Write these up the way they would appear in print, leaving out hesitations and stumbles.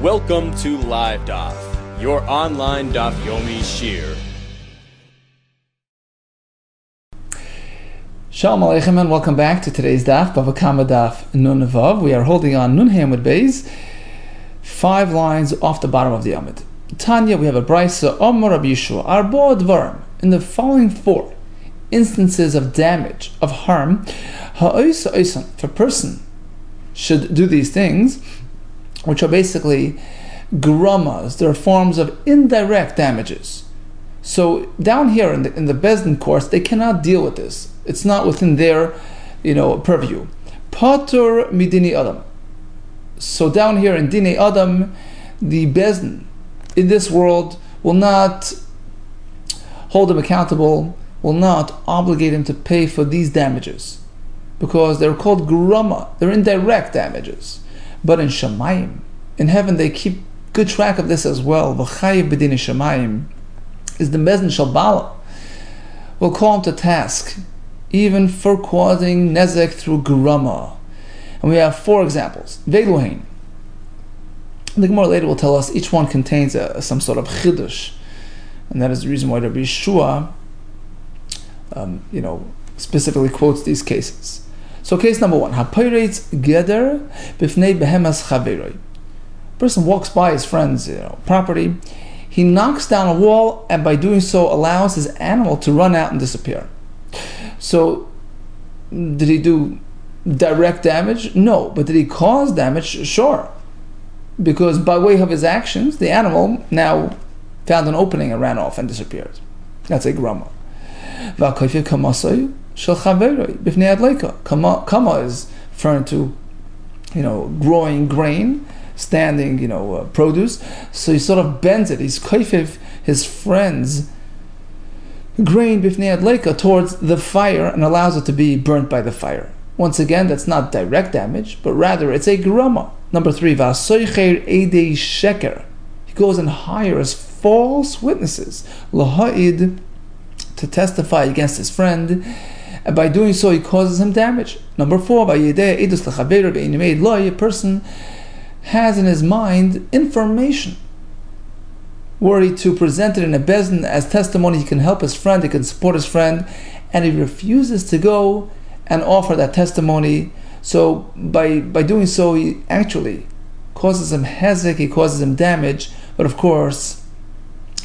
Welcome to Live DAF, your online DAF Yomi Shir. Shalom Aleichem and welcome back to today's DAF, Bava Kamma DAF Nun Vav. We are holding on Nun Hamud Beis, 5 lines off the bottom of the Amud. Tanya, we have a brisa, Omar Rabbi Yeshua, Arbo Dvarim, in the following 4 instances of damage, of harm, ha'oisa oisan, if a person should do these things, which are basically gramas, they're forms of indirect damages. So down here in the Bezdin course, they cannot deal with this. It's not within their, purview. Patur midini adam. So down here in Dine Adam, the Bezdin in this world will not hold him accountable, will not obligate him to pay for these damages, because they're called grama, they're indirect damages. But in Shamayim, in heaven, they keep good track of this as well. V'chayiv b'din Shamayim is the Bezdin Shalbala. Will call him to task, even for causing nezek through grama. And we have 4 examples. Veiluhain. The Gemara later will tell us each one contains some sort of chidush, and that is the reason why Rabbi Yeshua, specifically quotes these cases. So case number 1, Hapoiretz geder b'fnei behemas chaveroi. Person walks by his friend's property, he knocks down a wall, and by doing so allows his animal to run out and disappear. So, did he do direct damage? No. But did he cause damage? Sure. Because by way of his actions, the animal now found an opening and ran off and disappeared. That's a grama. Kamma is referring to, growing grain, standing, produce. So he sort of bends it. He's koifiv his friend's grain bifnei adleika towards the fire and allows it to be burnt by the fire. Once again, that's not direct damage, but rather it's a grama. Number 3, v'asoicher edei sheker. He goes and hires false witnesses, laha'id, to testify against his friend, and by doing so he causes him damage. Number 4, a person has in his mind information. Were he to present it in a bezdin as testimony, he can help his friend, he can support his friend, and he refuses to go and offer that testimony. So by doing so, he actually causes him hezek, he causes him damage, but of course,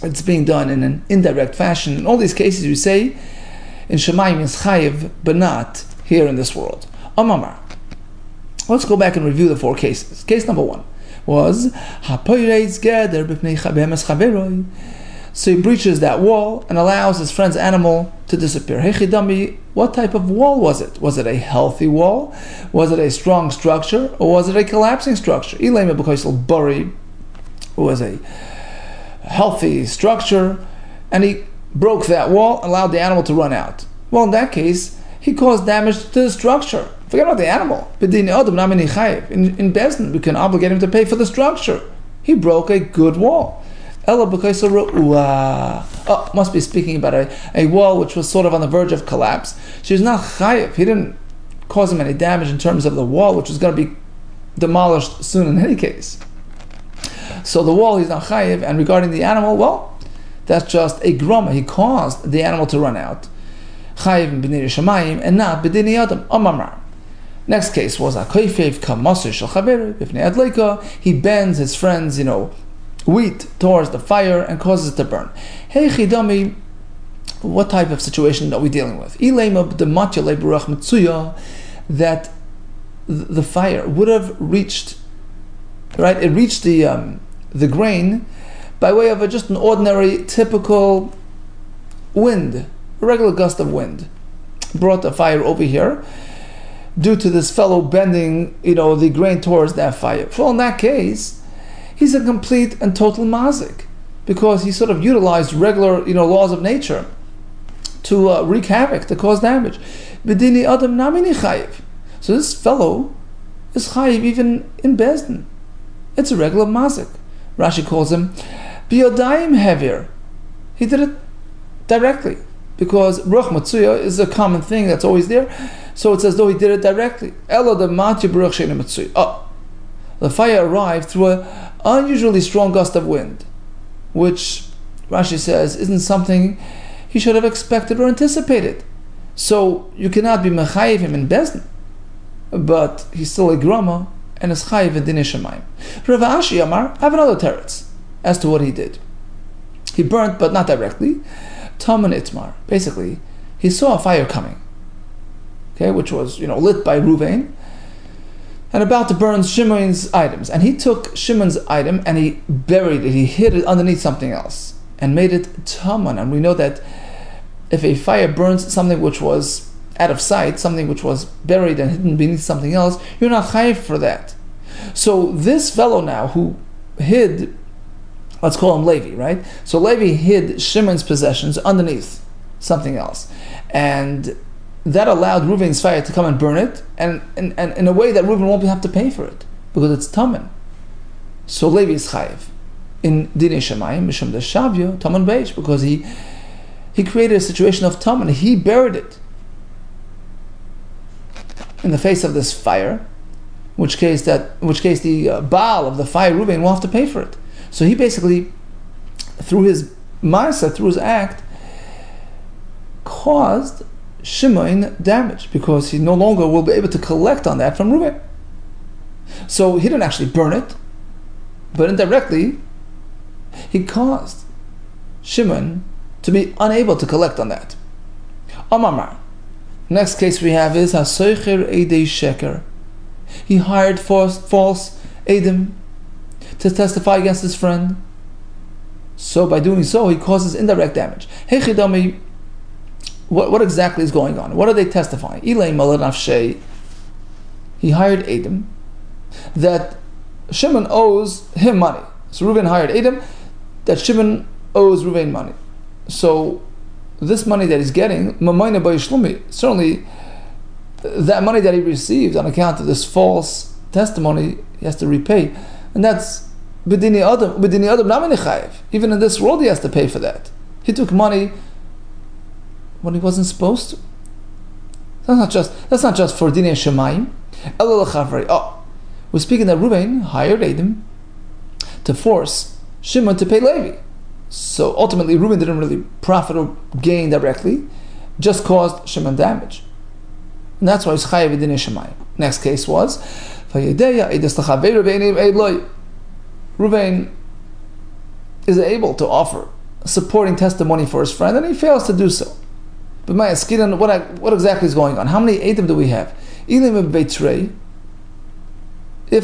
it's being done in an indirect fashion. In all these cases, we say, in Shemayim is chayiv, but not here in this world. Amamar. Let's go back and review the 4 cases. Case number 1 was hapoiretz geder b'fnei behemas chaveroi. So he breaches that wall and allows his friend's animal to disappear. Hechidami, what type of wall was it? Was it a healthy wall? Was it a strong structure? Or was it a collapsing structure? Ilema b'koisel bari was a healthy structure, and he broke that wall, allowed the animal to run out. Well, in that case, he caused damage to the structure. Forget about the animal. In Bezdin, we can obligate him to pay for the structure. He broke a good wall. Must be speaking about a wall which was sort of on the verge of collapse. She's not chayiv. He didn't cause him any damage in terms of the wall, which was going to be demolished soon in any case. So the wall, he's not chayiv, and regarding the animal, well, that's just a grama. He caused the animal to run out. Chayiv b'nei shamayim, and not b'dinei adam. Amamar. Next case was akoifev kamasir shel chaver b'fnei adleika. He bends his friend's, wheat towards the fire and causes it to burn. Hey chidami, what type of situation are we dealing with? Ilema b'dematya le'burach mitzuya, that the fire would have reached, right? It reached the grain by way of just an ordinary, typical wind, a regular gust of wind, brought the fire over here due to this fellow bending, the grain towards that fire. Well, in that case, he's a complete and total mazik, because he sort of utilized regular, laws of nature to wreak havoc, to cause damage. B'dini adam namini chayiv. So this fellow is chayiv even in Bezdin. It's a regular mazik. Rashi calls him biyodayim hevir. He did it directly, because ruach matzuya is a common thing that's always there. So it's as though he did it directly. The fire arrived through unusually strong gust of wind, which Rashi says isn't something he should have expected or anticipated. So you cannot be mechayiv him in Bezdin, but he's still a grama and is chayiv in Dinei Shamayim. Rav Ashi Amar, I have another teretz as to what he did. He burnt, but not directly. Taman Itmar. Basically, he saw a fire coming, okay, which was lit by Ruvain, and about to burn Shimon's items. And he took Shimon's item and he buried it. He hid it underneath something else and made it Taman. And we know that if a fire burns something which was out of sight, something which was buried and hidden beneath something else, you're not chayiv for that. So this fellow now who hid, let's call him Levi, right? So Levi hid Shimon's possessions underneath something else, and that allowed Reuven's fire to come and burn it, and in a way that Reuven won't have to pay for it because it's taman. So Levi is chayiv in Dinei Shamayim mishum deshavyo taman beish, because he created a situation of taman. He buried it in the face of this fire, in which case the Baal of the fire Reuven will have to pay for it. So he basically, through his ma'aseh, through his act, caused Shimon damage, because he no longer will be able to collect on that from Reuven. So he didn't actually burn it, but indirectly he caused Shimon to be unable to collect on that. Amamar. Next case we have is Hasoicher Eidei Sheker. He hired false Eidim to testify against his friend. So by doing so, he causes indirect damage. Hey Chidami, what exactly is going on? What are they testifying? Ilay Malanafshei. He hired Eidim that Shimon owes him money. So Reuven hired Eidim that Shimon owes Reuven money. So this money that he's getting, certainly that money that he received on account of this false testimony, he has to repay. And that's b'dini adam namini chayiv. Even in this world, he has to pay for that. He took money when he wasn't supposed to. That's not just for dinei shemayim. We're speaking that Reuven hired Eidim to force Shimon to pay Levi. So ultimately, Reuven didn't really profit or gain directly, just caused Shimon damage. And that's why he's chayiv in dinei shemayim. Next case was Reuven is able to offer supporting testimony for his friend, and he fails to do so. But what exactly is going on? How many Eidim do we have? If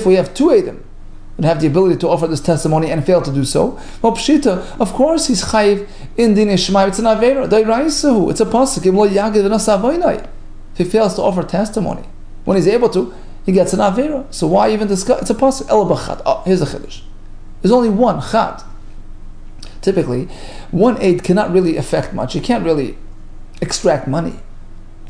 we have two Eidim that have the ability to offer this testimony and fail to do so, well, Pshita, of course he's chayiv in dinei shemayim. It's an avera. It's a pasuk. If he fails to offer testimony, when he's able to, he gets an avera. So why even discuss? It's a pasuk. El b'chad. Oh, here's a chiddush. There's only one chad. Typically, one aid cannot really affect much. He can't really extract money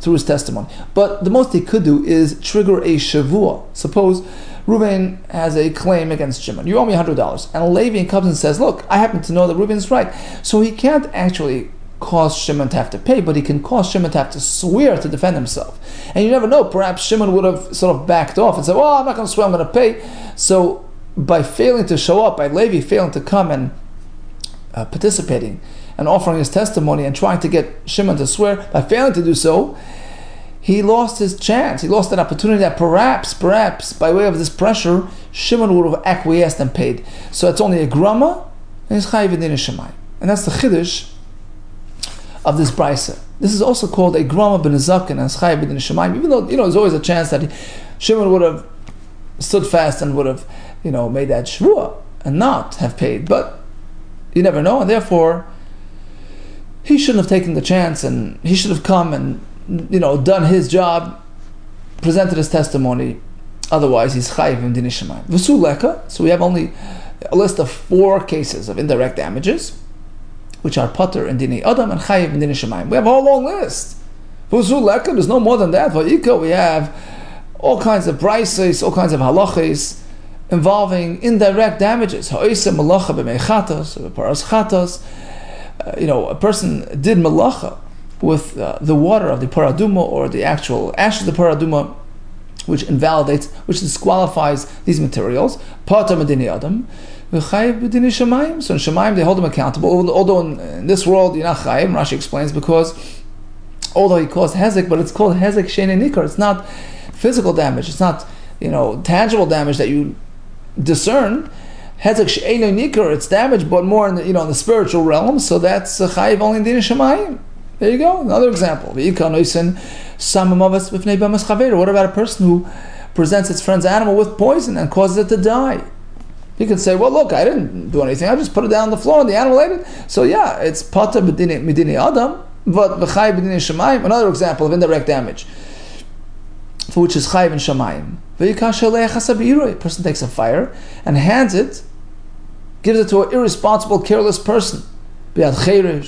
through his testimony. But the most he could do is trigger a shavua. Suppose Reuven has a claim against Shimon. You owe me $100. And Levi comes and says, look, I happen to know that Reuven's right. So he can't actually cause Shimon to have to pay, but he can cause Shimon to have to swear to defend himself. And you never know, perhaps Shimon would have sort of backed off and said, well, I'm not going to swear, I'm going to pay. So by failing to show up, by Levi failing to come and participating and offering his testimony and trying to get Shimon to swear, by failing to do so, he lost his chance. He lost an opportunity that perhaps, by way of this pressure, Shimon would have acquiesced and paid. So it's only a grama, and he's chayiv in dinei shemayim. And that's the chiddush of this brisa. This is also called a grama b'nezakin and it's chayiv in dinei shemayim. Even though there's always a chance that Shimon would have stood fast and would have made that shvua and not have paid, but you never know, and therefore he shouldn't have taken the chance, and he should have come and done his job, presented his testimony. Otherwise, he's chayiv in dinei shemayim. V'su leka. So we have only a list of 4 cases of indirect damages, which are pater in dinei adam and chayiv in dinei shemayim. We have a whole long list. V'su leka. There's no more than that. V'ika. We have all kinds of brises, all kinds of halachas involving indirect damages. Ha'oisem malacha b'meichatos, paras chatos. A person did malacha with the water of the paraduma or the actual ash of the paraduma, which invalidates, which disqualifies these materials. Pata medini adam, v'chayiv b'dini shamayim. So in Shamayim they hold him accountable. Although in this world you're not chayiv, Rashi explains, because although he caused hezek, but it's called hezek she'ein nikar. It's not physical damage. It's not tangible damage that you discern. Hezek she'ein nikar. It's damage, but more in the in the spiritual realm. So that's chayiv only in dini shamayim. There you go. Another example. What about a person who presents its friend's animal with poison and causes it to die? He can say, well, look, I didn't do anything. I just put it down on the floor and the animal ate it. So yeah, it's pata medini adam, but b'chai b'dini shamayim. Another example of indirect damage, for which is chayiv in shamayim. A person takes a fire and hands it, gives it to an irresponsible, careless person. They burn down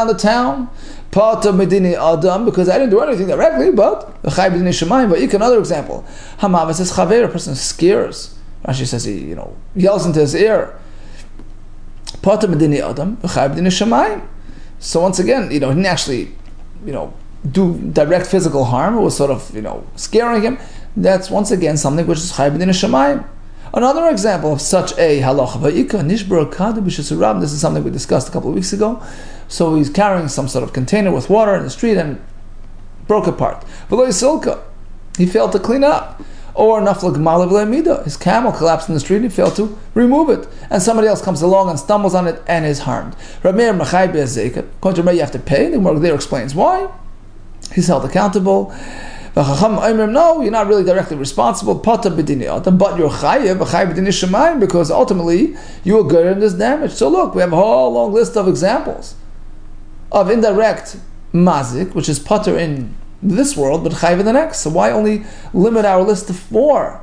the town. Pata medini adam, because I didn't do anything directly, but another example. Hamavis is chaver, a person scares. Rashi says he yells into his ear. Pata medini adam, shamayim. So once again, he didn't actually do direct physical harm. It was sort of scaring him. That's once again something which is chayiv b'dinei shamayim. Another example of such a halacha, this is something we discussed a couple of weeks ago. So he's carrying some sort of container with water in the street and broke apart. He failed to clean up. Or his camel collapsed in the street and he failed to remove it. And somebody else comes along and stumbles on it and is harmed. According to Rabbi, you have to pay. The Gemara there explains why. He's held accountable. No, you're not really directly responsible, but you're chayiv b'dini shamayim, because ultimately you were good in this damage. So look, we have a whole long list of examples of indirect mazik, which is pater in this world, but chayiv in the next. So why only limit our list to 4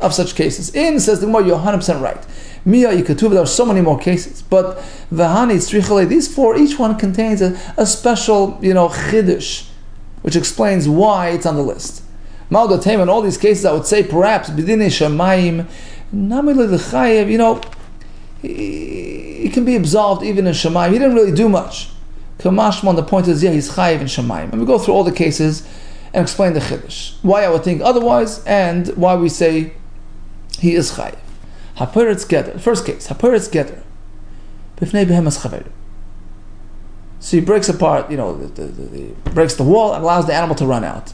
of such cases? Says the Gemara, you're 100% right. There are so many more cases, but these 4, each one contains a special chiddush, which explains why it's on the list. Ma'odatem, in all these cases, I would say perhaps b'dinei shamayim, he can be absolved even in shamayim. He didn't really do much. Kamashman, the point is, he's chayiv in shamayim. And we go through all the cases and explain the chiddush, why I would think otherwise, and why we say he is chayiv. Haperetz geter. First case, haperetz geter. B'fnei behemas chaveru. So he breaks apart, breaks the wall and allows the animal to run out.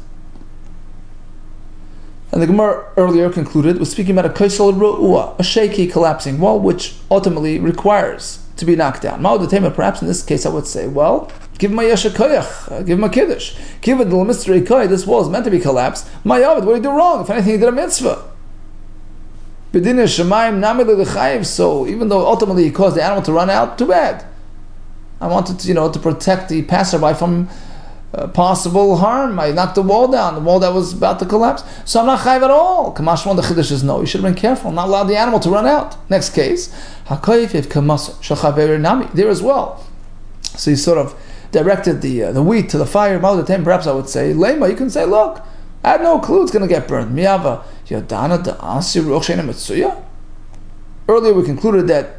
And the Gemara earlier concluded was speaking about a kaisel ru'ua, a shaky, collapsing wall, which ultimately requires to be knocked down. Perhaps in this case I would say, well, give him a yesha koyach, give him a kiddush. Give it the mystery koy, this wall is meant to be collapsed. My Yavid, what did he do wrong? If anything, he did a mitzvah. B'dinei shamayim nami l'chayiv, so even though ultimately he caused the animal to run out, too bad. I wanted to protect the passerby from possible harm. I knocked the wall down, the wall that was about to collapse. So I'm not chayiv at all. Kamashmon, the chiddush is no. You should have been careful, not allow the animal to run out. Next case, there as well. So he sort of directed the wheat to the fire. Perhaps I would say, Lema, you can say, look, I had no clue it's going to get burned. Earlier we concluded that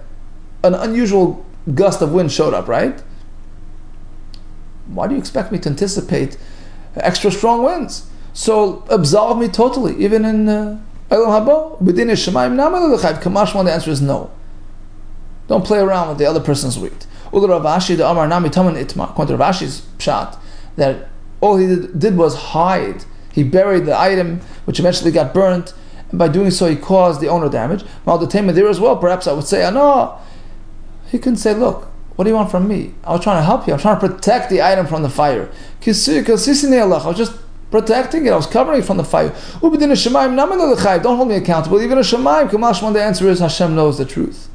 an unusual gust of wind showed up, right? Why do you expect me to anticipate extra strong winds? So absolve me totally, even in Elam Haba. Within Shemaim Namal Kamashman, the answer is no. Don't play around with the other person's wheat. According to Ravashi's pshat, that all he did was hide. He buried the item, which eventually got burnt, and by doing so he caused the owner damage. Maldatema there as well, perhaps I would say, no. He can say, look, what do you want from me? I was trying to help you. I was trying to protect the item from the fire. I was just protecting it. I was covering it from the fire. Don't hold me accountable. Even a Shemaim, Kamashman, the answer is Hashem knows the truth.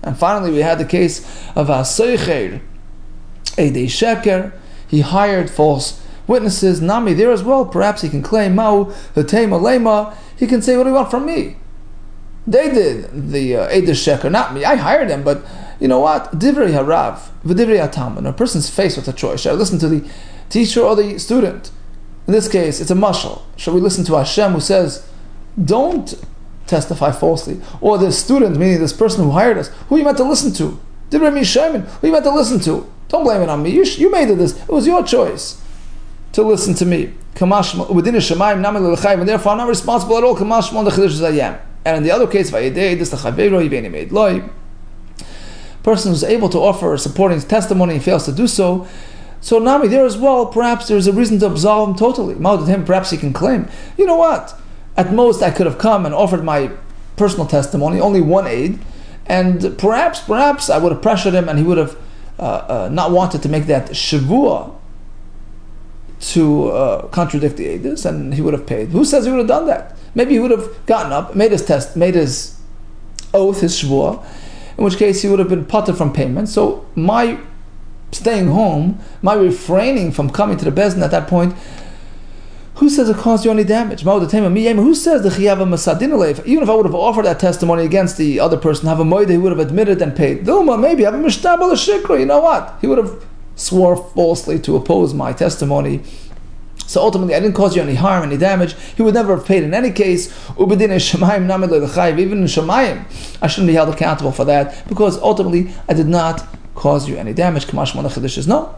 And finally, we had the case of Seicher, Eidei Sheker. He hired false witnesses. Nami there as well. Perhaps he can claim Ma'u, Hetema Lema. He can say, what do you want from me? They did the Eidei Sheker, not me. I hired them, but you know what? Divrei Harav, V'divrei Atam. When a person's faced with a choice, should I listen to the teacher or the student? In this case, it's a mashal. Should we listen to Hashem who says, don't testify falsely? Or the student, meaning this person who hired us, who you meant to listen to? Divrei Mishaymin, who you meant to listen to? Don't blame it on me. You made this. It was your choice to listen to me. And therefore I'm not responsible at all. And in the other case, person who's able to offer supporting testimony and fails to do so, so Nami, there as well, perhaps there's a reason to absolve him totally. Perhaps he can claim, you know what, at most I could have come and offered my personal testimony, only one aid, and perhaps I would have pressured him and he would have not wanted to make that shavua to contradict the edus, and he would have paid. Who says he would have done that? Maybe he would have gotten up, made his oath, his shvua, in which case he would have been putted from payment. So my staying home, my refraining from coming to the bezdin at that point, who says it caused you any damage? Who says the chiyava masadin? Even if I would have offered that testimony against the other person, have a moide, he would have admitted and paid. Dilma, maybe have a mishtabal shikra. You know what? He would have swore falsely to oppose my testimony. So ultimately, I didn't cause you any harm, any damage. He would never have paid in any case. Even in Shemayim, I shouldn't be held accountable for that, because ultimately, I did not cause you any damage. No.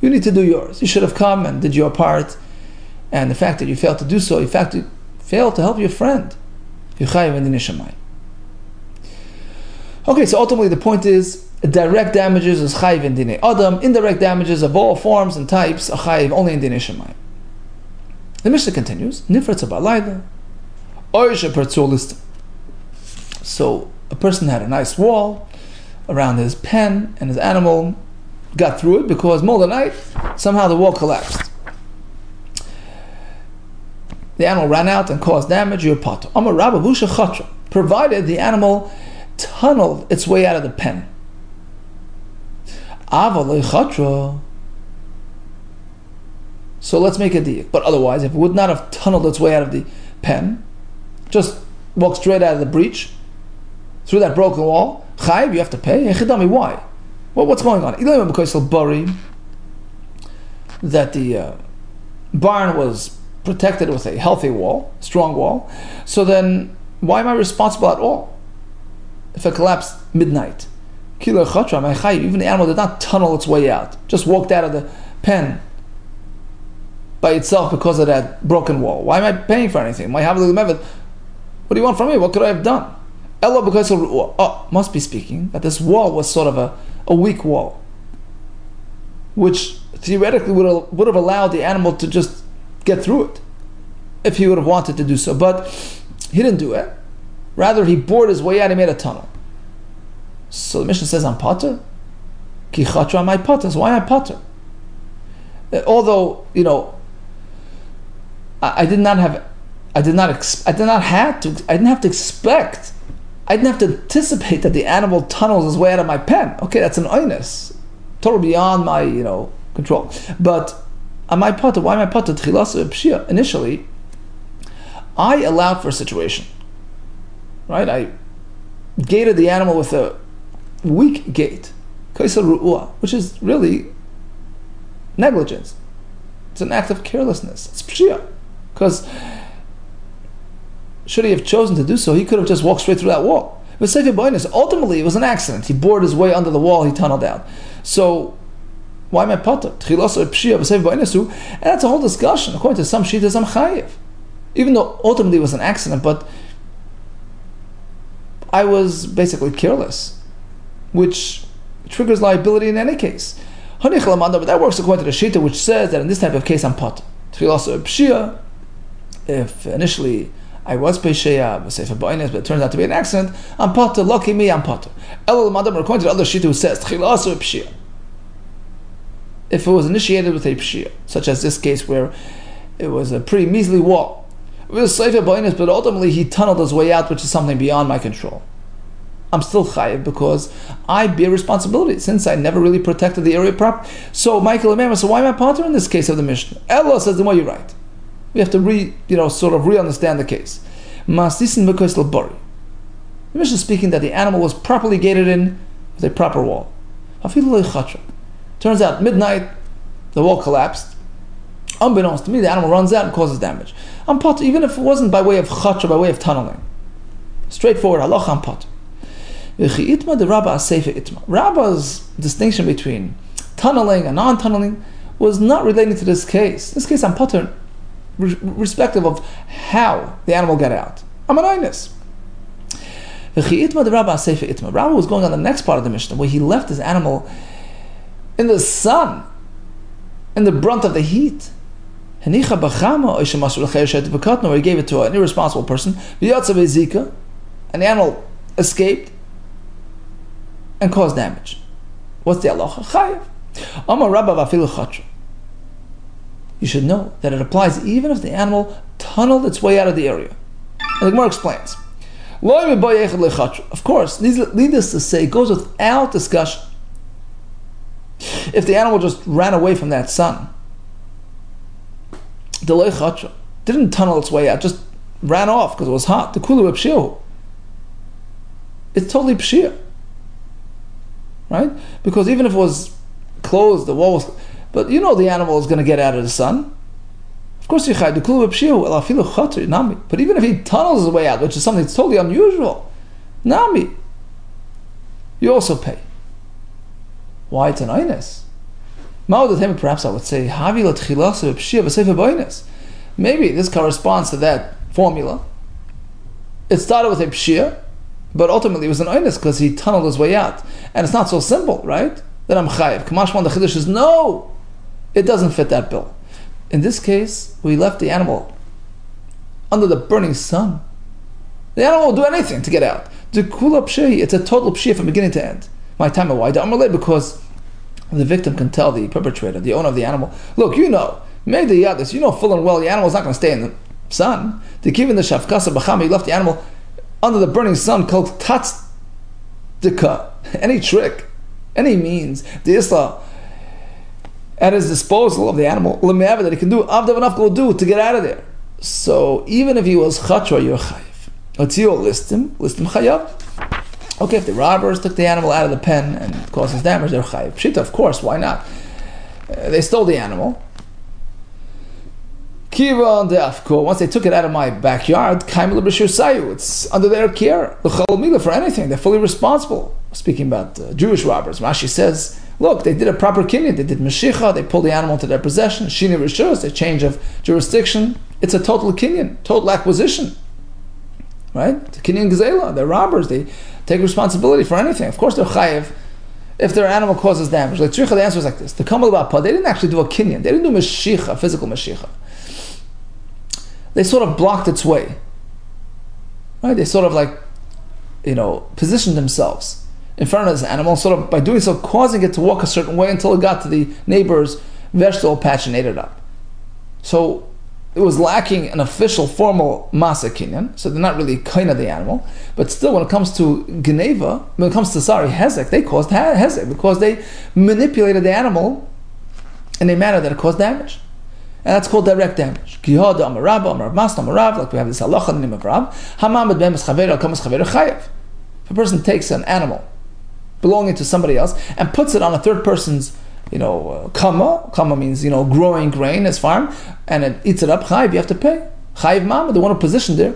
You need to do yours. You should have come and did your part. And the fact that you failed to do so, in fact, you failed to help your friend. Okay, so ultimately the point is, direct damages is chayiv in dinei adam. Indirect damages of all forms and types are chayiv only in dinei shemayim. The Mishnah continues. Nifratz ba'layla, oisha pertzul listim. So a person had a nice wall around his pen, and his animal got through it because middle of the night somehow the wall collapsed. The animal ran out and caused damage. You're patur. Amar Rabba Busha Chatra, provided the animal tunneled its way out of the pen. So let's make a deal. But otherwise, if it would not have tunneled its way out of the pen, just walked straight out of the breach, through that broken wall, chayiv, you have to pay. Why? Well, what's going on? Because that the barn was protected with a healthy wall, strong wall. So then, why am I responsible at all if it collapsed midnight? Even the animal did not tunnel its way out, just walked out of the pen by itself because of that broken wall. Why am I paying for anything? What do you want from me? What could I have done? Ella, because must be speaking that this wall was sort of a weak wall, which theoretically would have allowed the animal to just get through it if he would have wanted to do so. But he didn't do it. Rather, he bored his way out. He made a tunnel. So the Mishnah says, I'm potter. Ki chatra my potter. So why am I potter? Although, I didn't have to expect, I didn't have to anticipate that the animal tunnels his way out of my pen. Okay, that's an oinus, totally beyond my control. But am I potter? Why am I potter? Initially, I allowed for a situation, right? I gated the animal with a weak gate, which is really negligence. It's an act of carelessness. It's pshia. Because should he have chosen to do so, he could have just walked straight through that wall. But ultimately, it was an accident. He bored his way under the wall, he tunneled out. So, why am I potter? And that's a whole discussion. According to some shittas, I'm chayiv. Even though ultimately it was an accident, but I was basically careless, which triggers liability in any case. But that works according to the shita, which says that in this type of case I'm potter. If initially I was pesheya, but it turns out to be an accident, I'm potter. Lucky me, I'm potter. According to the other shita who says if it was initiated with a pshia, such as this case where it was a pretty measly wall, but ultimately he tunneled his way out, which is something beyond my control, I'm still chayiv because I bear responsibility since I never really protected the area properly. So Michael Amema, so why am I potter in this case of the Mishnah? Ella says, the more you're right. We have to sort of re-understand the case. Masdisin because bari. The Mishnah is speaking that the animal was properly gated in with a proper wall. Turns out midnight the wall collapsed. Unbeknownst to me, the animal runs out and causes damage. I'm potter, even if it wasn't by way of chatra, by way of tunneling. Straightforward, halacha, I'm potter. Rabba's distinction between tunneling and non-tunneling was not relating to this case. In this case, I'm potter, respective of how the animal got out. I'm an einus. Rabbi was going on the next part of the Mishnah, where he left his animal in the sun, in the brunt of the heat. Or he gave it to an irresponsible person, and the animal escaped and caused damage. What's the halacha? Chayiv. You should know that it applies even if the animal tunneled its way out of the area. And the Gemara explains. Of course, needless to say, it goes without discussion. If the animal just ran away from that sun, didn't tunnel its way out, just ran off because it was hot. It's totally pshia. Right? Because even if it was closed, the wall was... But you know the animal is going to get out of the sun. Of course, but even if he tunnels his way out, which is something that's totally unusual, nami, you also pay. Why? It's an einus. Perhaps I would say, maybe this corresponds to that formula. It started with a pshia, but ultimately it was an einus because he tunneled his way out. And it's not so simple, right? Then I'm chayiv. Kamashman, the chiddush is no, it doesn't fit that bill. In this case, we left the animal under the burning sun. The animal will do anything to get out. It's a total pshia from beginning to end. My time, why? Because the victim can tell the perpetrator, the owner of the animal, look, you know, made the yadis, you know full and well the animal's not going to stay in the sun. The kivin the shafkasa b'chama, he left the animal under the burning sun, called tats dika, any trick, any means, the isla at his disposal of the animal, that he can do, avdav enough will do to get out of there. So even if he was chatra, you're chayiv. Let's see, list him chayav. Okay, if the robbers took the animal out of the pen and causes damage, they're chayiv. Pshita, of course, why not? They stole the animal. Kiva on DAF, once they took it out of my backyard, it's under their care. For anything, they're fully responsible. Speaking about Jewish robbers, Rashi says, look, they did a proper kinyan, they did meshicha, they pulled the animal into their possession, shini rishus, a change of jurisdiction. It's a total kinyan, total acquisition. Right? It's a kinyan gzela, they're robbers, they take responsibility for anything. Of course they're chayiv if their animal causes damage. Like tzricha, the answer is like this. The kamal b'apah, they didn't actually do a kinyan, they didn't do meshicha, physical meshicha. They sort of blocked its way. Right? They sort of positioned themselves in front of this animal, sort of by doing so, causing it to walk a certain way until it got to the neighbor's vegetable patch and ate it up. So it was lacking an official, formal masa kinyan, so they're not really kind of the animal. But still, when it comes to geneva, when it comes to hezek, they caused hezek because they manipulated the animal in a manner that it caused damage. And that's called direct damage. Like we have this halacha in the name of Rab. If a person takes an animal belonging to somebody else and puts it on a third person's, kamma means, growing grain, his farm, and it eats it up, chayiv, you have to pay. Chayiv mama, the one who positioned it,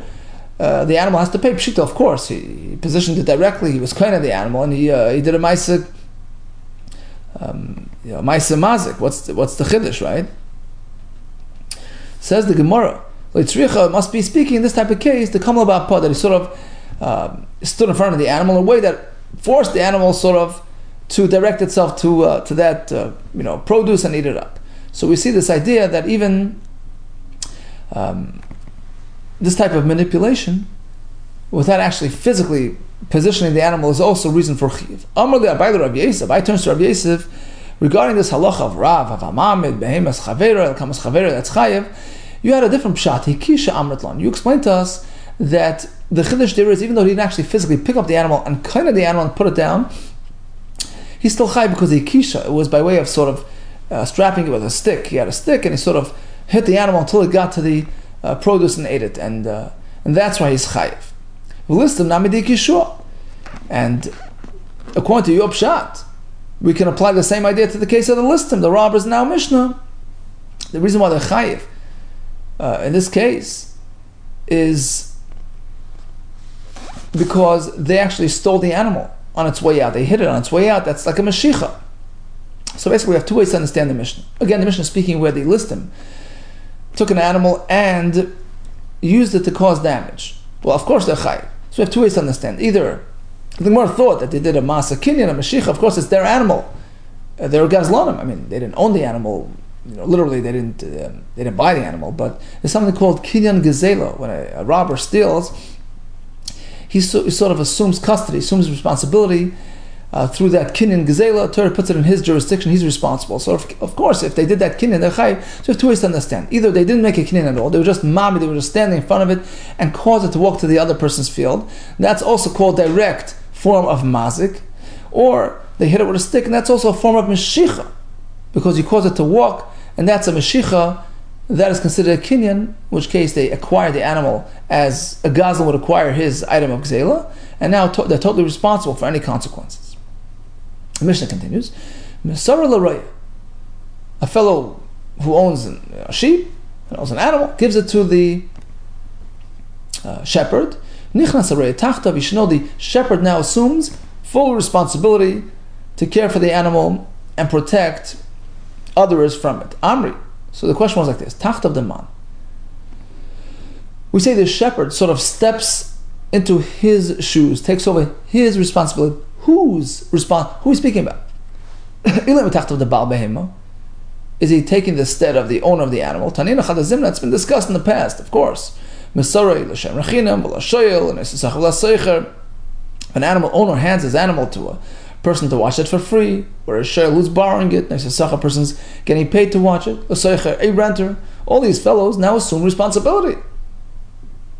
the animal has to pay. Pshita, of course, he positioned it directly, he was kind of the animal, and he did a maisa, maisa mazik. What's the chiddush, right? Says the Gemara, Leitzricha must be speaking in this type of case, the kamal b'apah, that he sort of stood in front of the animal in a way that forced the animal sort of to direct itself to that produce and eat it up. So we see this idea that even this type of manipulation, without actually physically positioning the animal, is also reason for chiv. Amar li Abai Rabbi Yosef. I turns to Rabbi Yosef regarding this halacha of Rav, Avamamid, Behemas Chavera, Kamas Chavera, that's chayiv. You had a different pshat. Hikisha Amritlan. You explained to us that the chiddush there is, even though he didn't actually physically pick up the animal and kind of the animal and put it down, he's still chayiv because the hikisha, it was by way of sort of strapping it with a stick. He had a stick and he sort of hit the animal until it got to the produce and ate it, and that's why he's chayiv. And according to your pshat, we can apply the same idea to the case of the listim, the robbers now Mishnah. The reason why they're chayiv in this case is because they actually stole the animal on its way out. They hit it on its way out. That's like a meshicha. So basically we have two ways to understand the Mishnah. Again, the Mishnah is speaking where the listim took an animal and used it to cause damage. Well, of course they're chayiv. So we have two ways to understand. Either the Gemara thought that they did a masa kinyan, a mashicha. Of course, it's their animal. They're gazlanim. I mean, they didn't own the animal. Literally, they didn't buy the animal. But there's something called kinyan gezela. When a robber steals, he sort of assumes custody, assumes responsibility through that kinyan gezela. Torah puts it in his jurisdiction. He's responsible. So, of course, if they did that kinyan, they're chayiv. So you have two ways to understand. Either they didn't make a kinyan at all. They were just mami. They were just standing in front of it and caused it to walk to the other person's field. That's also called direct form of mazik. Or they hit it with a stick, and that's also a form of meshicha, because you cause it to walk, and that's a meshicha. That is considered a kinyan, in which case they acquire the animal as a gazlan would acquire his item of gzela, and now they're totally responsible for any consequences. The Mishnah continues, Mesara l'roya, a fellow who owns a sheep, and owns an animal, gives it to the shepherd. Nichnas haroya tachtav, you should know the shepherd now assumes full responsibility to care for the animal and protect others from it. Amri. So the question was like this: Tachtav the man. We say the shepherd sort of steps into his shoes, takes over his responsibility. Who is he speaking about? Is he taking the stead of the owner of the animal? Tanina chadazimna. That's been discussed in the past, of course. If an animal owner hands his animal to a person to watch it for free, or a shayl who's borrowing it, a person's getting paid to watch it, a renter, all these fellows now assume responsibility.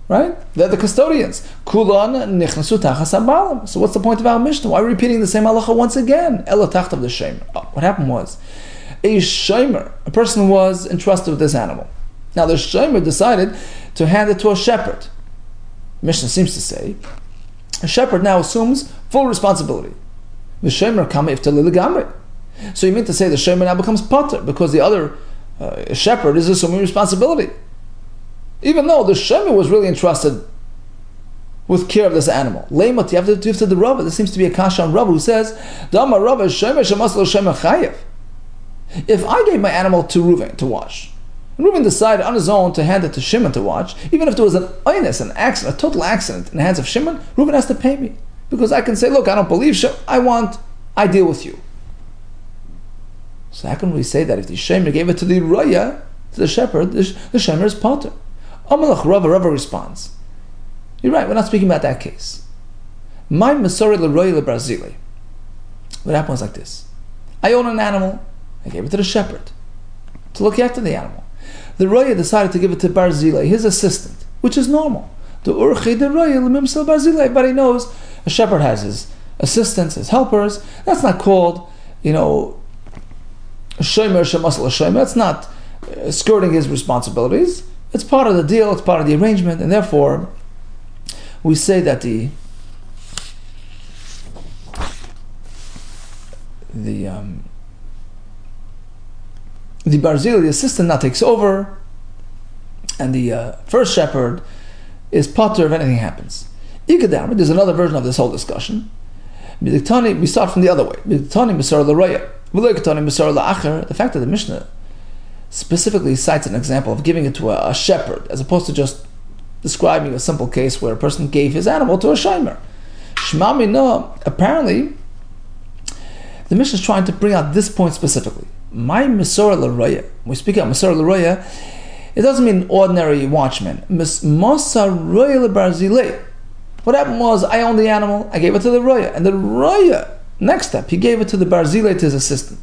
Right? They're the custodians. So what's the point of our Mishnah? Why are we repeating the same halacha once again? Ela tachtav the shemer. What happened was, a shemer, a person was entrusted with this animal. Now the shemer decided to hand it to a shepherd. Mishnah seems to say, a shepherd now assumes full responsibility. The shemer kama iftali legamri. So you mean to say the shemer now becomes potter because the other shepherd is assuming responsibility, even though the shemer was really entrusted with care of this animal. Leimat, you have to do the Rava. There seems to be a kasha on Rava who says, "Dama Rava shemer shemaslo shemer chayev." If I gave my animal to Reuven to watch, and Reuven decided on his own to hand it to Shimon to watch, even if there was an accident, a total accident in the hands of Shimon, Reuven has to pay me. Because I can say, look, I don't believe Shimon, I deal with you. So how can we say that if the shemer gave it to the roya, to the shepherd, the shemer is potter? Amalach Rava responds, you're right, we're not speaking about that case. My mesori l'roya leBrazili. What happened was like this. I own an animal, I gave it to the shepherd to look after the animal. The roya decided to give it to Barzilai, his assistant, which is normal. The urchi the roya l'mimsel Barzilai. Everybody knows a shepherd has his assistants, his helpers. That's not called, shomer shemasel shomer. That's not skirting his responsibilities. It's part of the deal. It's part of the arrangement, and therefore we say that the Barzilai, the assistant, now takes over, and the first shepherd is potter if anything happens. There's another version of this whole discussion. We start from the other way. The fact that the Mishnah specifically cites an example of giving it to a shepherd, as opposed to just describing a simple case where a person gave his animal to a shemer. Apparently, the Mishnah is trying to bring out this point specifically. My Mesora L'Roya, when we speak about Mesora L'Roya, it doesn't mean ordinary watchman. Masa Roya L'Barzilei. What happened was, I owned the animal, I gave it to the Roya, and the Roya, next step, he gave it to the Barzilei, to his assistant.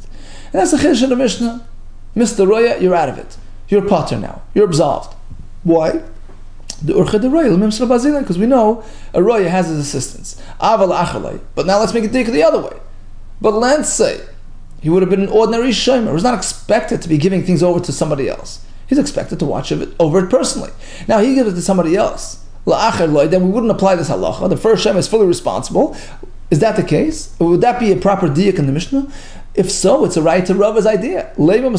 And that's the Chiddush of the Mishnah. Mr. Roya, you're out of it. You're potter now. You're absolved. Why? The Urcha the Roya, L'Mimsel Barzilei, because we know a Roya has his assistants. Aval Achalei. But now let's make it the other way. But let's say he would have been an ordinary shomer who's not expected to be giving things over to somebody else. He's expected to watch over it personally. Now he gives it to somebody else. Then we wouldn't apply this halacha. The first shomer is fully responsible. Is that the case? Would that be a proper diak in the Mishnah? If so, it's a right to Rava's idea. Rava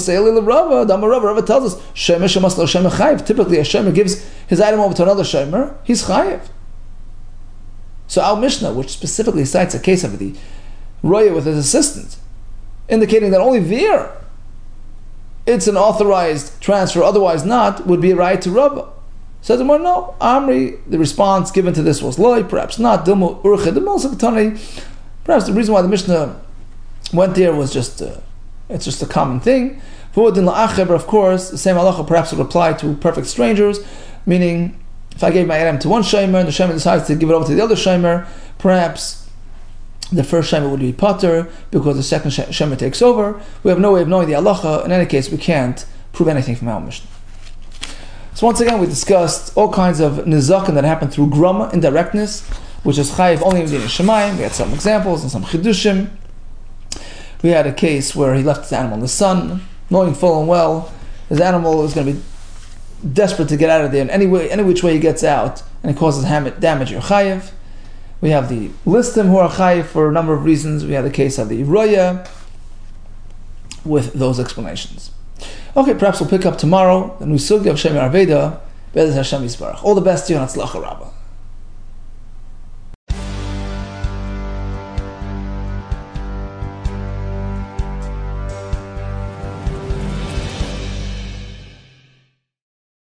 tells us, typically a shomer gives his item over to another shomer, he's chayiv. So our Mishnah, which specifically cites a case of the roya with his assistant, indicating that only there it's an authorized transfer, otherwise not, would be a right to Rabbah. Says the Gemara, no, Amri, the response given to this was loy, perhaps not, Dilmu Urche, the most of the Tani. Perhaps the reason why the Mishnah went there was just, it's just a common thing. But of course, the same halacha perhaps would apply to perfect strangers, meaning if I gave my item to one shomer and the shomer decides to give it over to the other shomer, perhaps the first shomer would be pater because the second shomer takes over. We have no way of knowing the halacha. In any case, we can't prove anything from our Mishnah. So once again, we discussed all kinds of nizakin that happen through grama, indirectness, which is chayiv only in Medina Shemayim. We had some examples and some chidushim. We had a case where he left his animal in the sun, knowing full and well his animal is going to be desperate to get out of there in any which way he gets out, and it causes damage, you're chayiv. We have the listim who are chayiv for a number of reasons. We had the case of the roya with those explanations. Okay, perhaps we'll pick up tomorrow the new sugya of Shem Arveda. All the best to you and Hatzlacha Rabbah.